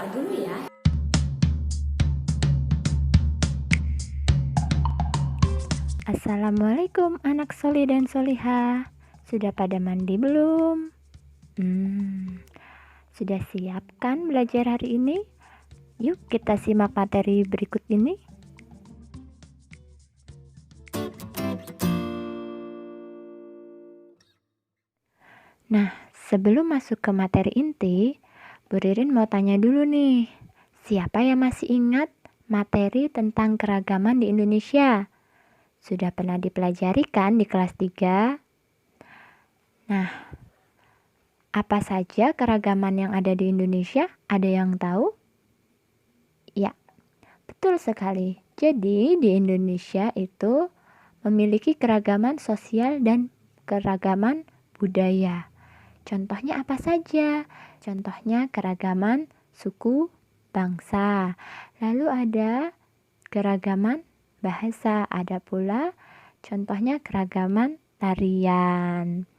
berdoa dulu ya. Assalamualaikum anak solih dan solihah. Sudah pada mandi belum? Sudah siap kan belajar hari ini? Yuk kita simak materi berikut ini. Nah, sebelum masuk ke materi inti, Bu Ririn mau tanya dulu nih. Siapa yang masih ingat materi tentang keragaman di Indonesia? Sudah pernah dipelajari kan di kelas 3? Nah, apa saja keragaman yang ada di Indonesia? Ada yang tahu? Ya, betul sekali. Jadi, di Indonesia itu memiliki keragaman sosial dan keragaman budaya. Contohnya apa saja? Contohnya keragaman suku, bangsa. Lalu ada keragaman bahasa, ada pula contohnya keragaman tarian.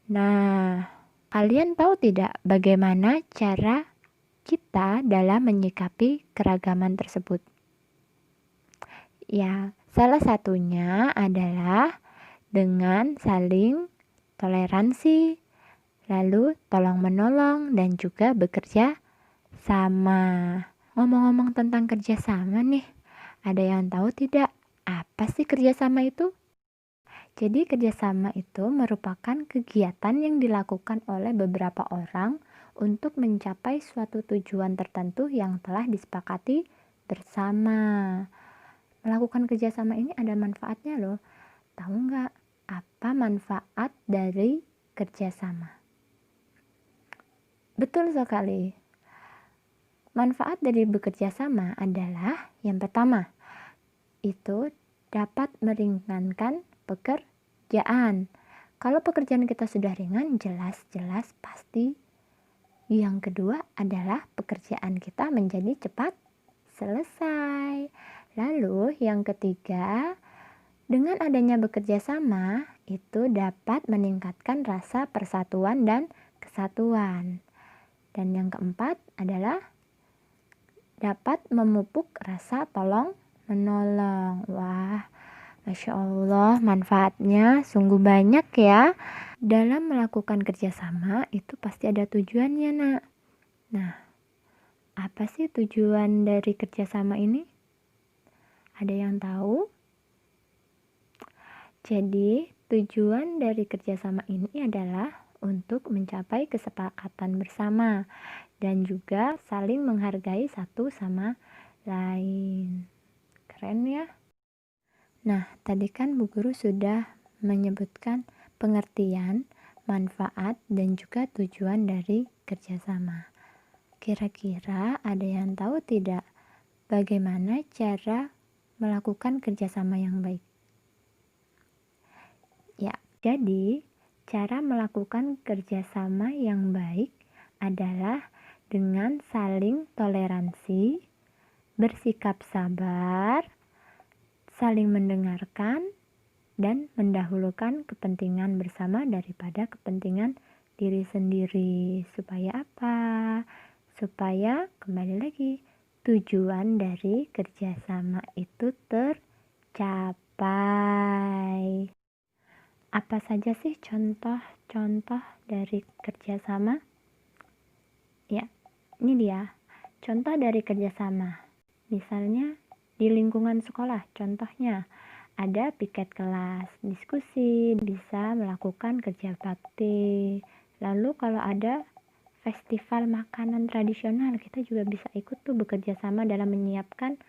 Nah, kalian tahu tidak bagaimana cara kita dalam menyikapi keragaman tersebut? Ya, salah satunya adalah dengan saling toleransi, lalu tolong menolong dan juga bekerja sama. Ngomong-ngomong tentang kerjasama nih, ada yang tahu tidak apa sih kerjasama itu? Jadi kerjasama itu merupakan kegiatan yang dilakukan oleh beberapa orang untuk mencapai suatu tujuan tertentu yang telah disepakati bersama. Melakukan kerjasama ini ada manfaatnya loh. Tahu nggak apa manfaat dari kerjasama? Betul sekali. Manfaat dari bekerja sama adalah yang pertama, itu dapat meringankan pekerjaan. Kalau pekerjaan kita sudah ringan, jelas-jelas pasti. Yang kedua adalah pekerjaan kita menjadi cepat selesai. Lalu yang ketiga, dengan adanya bekerja sama, itu dapat meningkatkan rasa persatuan dan kesatuan. Dan yang keempat adalah dapat memupuk rasa tolong menolong. Wah, Masya Allah, manfaatnya sungguh banyak ya. Dalam melakukan kerjasama itu pasti ada tujuannya, nak. Nah, apa sih tujuan dari kerjasama ini? Ada yang tahu? Jadi, tujuan dari kerjasama ini adalah untuk mencapai kesepakatan bersama dan juga saling menghargai satu sama lain. Keren ya? Nah, tadi kan Bu Guru sudah menyebutkan pengertian, manfaat, dan juga tujuan dari kerjasama. Kira-kira ada yang tahu tidak bagaimana cara melakukan kerjasama yang baik? Ya, jadi cara melakukan kerjasama yang baik adalah dengan saling toleransi, bersikap sabar, saling mendengarkan, dan mendahulukan kepentingan bersama daripada kepentingan diri sendiri. Supaya apa? Supaya kembali lagi tujuan dari kerjasama itu tercapai. Apa saja sih contoh-contoh dari kerjasama? Ya, ini dia contoh dari kerjasama. Misalnya di lingkungan sekolah, contohnya ada piket kelas, diskusi, bisa melakukan kerja bakti. Lalu kalau ada festival makanan tradisional, kita juga bisa ikut tuh bekerja sama dalam menyiapkan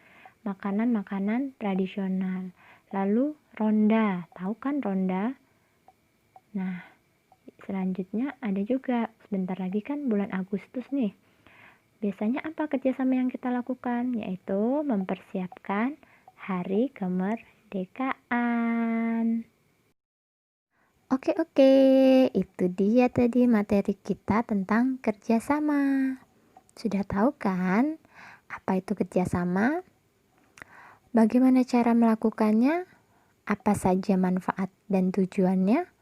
makanan-makanan tradisional. Lalu ronda, tahu kan ronda? Nah, selanjutnya ada juga, sebentar lagi kan bulan Agustus nih. Biasanya apa kerjasama yang kita lakukan? Yaitu mempersiapkan hari kemerdekaan. Oke, itu dia tadi materi kita tentang kerjasama. Sudah tahu kan apa itu kerjasama? Bagaimana cara melakukannya? Apa saja manfaat dan tujuannya?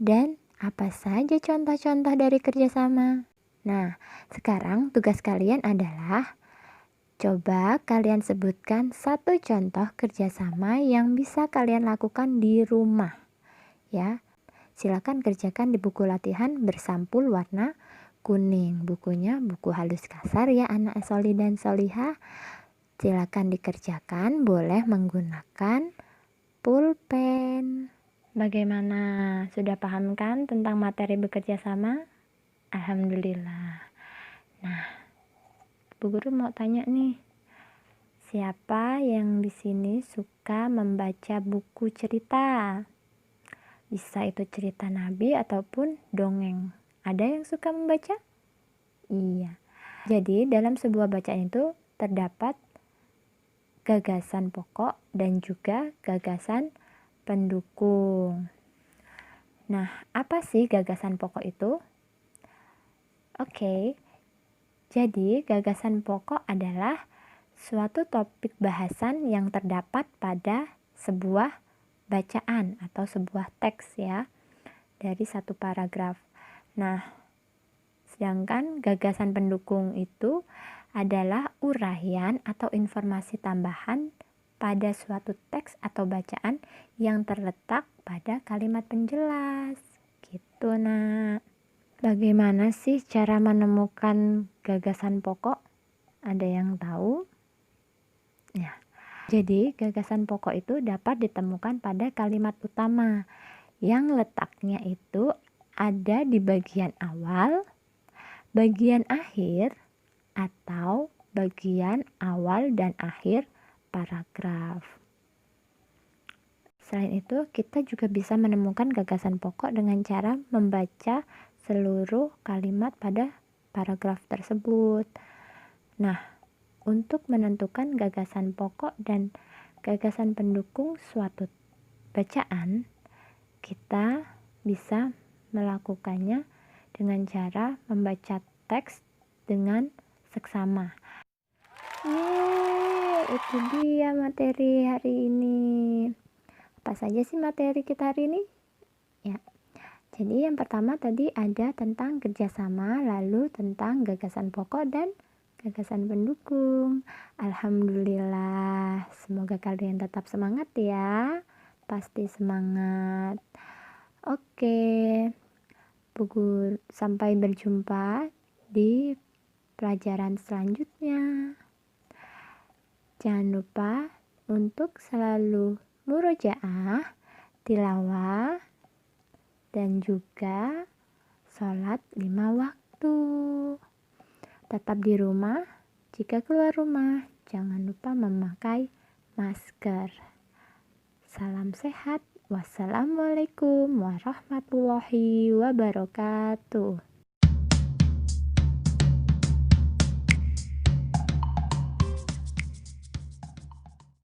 Dan apa saja contoh-contoh dari kerjasama? Nah, sekarang tugas kalian adalah coba kalian sebutkan satu contoh kerjasama yang bisa kalian lakukan di rumah. Ya, silakan kerjakan di buku latihan bersampul warna kuning. Bukunya buku halus kasar ya anak Soli dan Solihah. Silakan dikerjakan, boleh menggunakan pulpen. Bagaimana? Sudah paham kan tentang materi bekerja sama? Alhamdulillah. Nah, Bu Guru mau tanya nih. Siapa yang di sini suka membaca buku cerita? Bisa itu cerita nabi ataupun dongeng. Ada yang suka membaca? Iya. Jadi, dalam sebuah bacaan itu terdapat gagasan pokok dan juga gagasan pendukung. Nah, apa sih gagasan pokok itu? Oke, jadi gagasan pokok adalah suatu topik bahasan yang terdapat pada sebuah bacaan atau sebuah teks ya, dari satu paragraf. Nah, sedangkan gagasan pendukung itu adalah uraian atau informasi tambahan pada suatu teks atau bacaan yang terletak pada kalimat penjelas. Gitu, Nak. Bagaimana sih cara menemukan gagasan pokok? Ada yang tahu? Ya. Jadi, gagasan pokok itu dapat ditemukan pada kalimat utama yang letaknya itu ada di bagian awal, bagian akhir, atau bagian awal dan akhir paragraf. Selain itu, kita juga bisa menemukan gagasan pokok dengan cara membaca seluruh kalimat pada paragraf tersebut. Nah, untuk menentukan gagasan pokok dan gagasan pendukung suatu bacaan, kita bisa melakukannya dengan cara membaca teks dengan seksama. Itu dia materi hari ini. Apa saja sih materi kita hari ini? Ya, jadi yang pertama tadi ada tentang kerjasama, lalu tentang gagasan pokok dan gagasan pendukung. Alhamdulillah, semoga kalian tetap semangat ya. Pasti semangat. Oke, sampai berjumpa di pelajaran selanjutnya. Jangan lupa untuk selalu murojaah, tilawah, dan juga sholat 5 waktu. Tetap di rumah, jika keluar rumah, jangan lupa memakai masker. Salam sehat. Wassalamualaikum warahmatullahi wabarakatuh.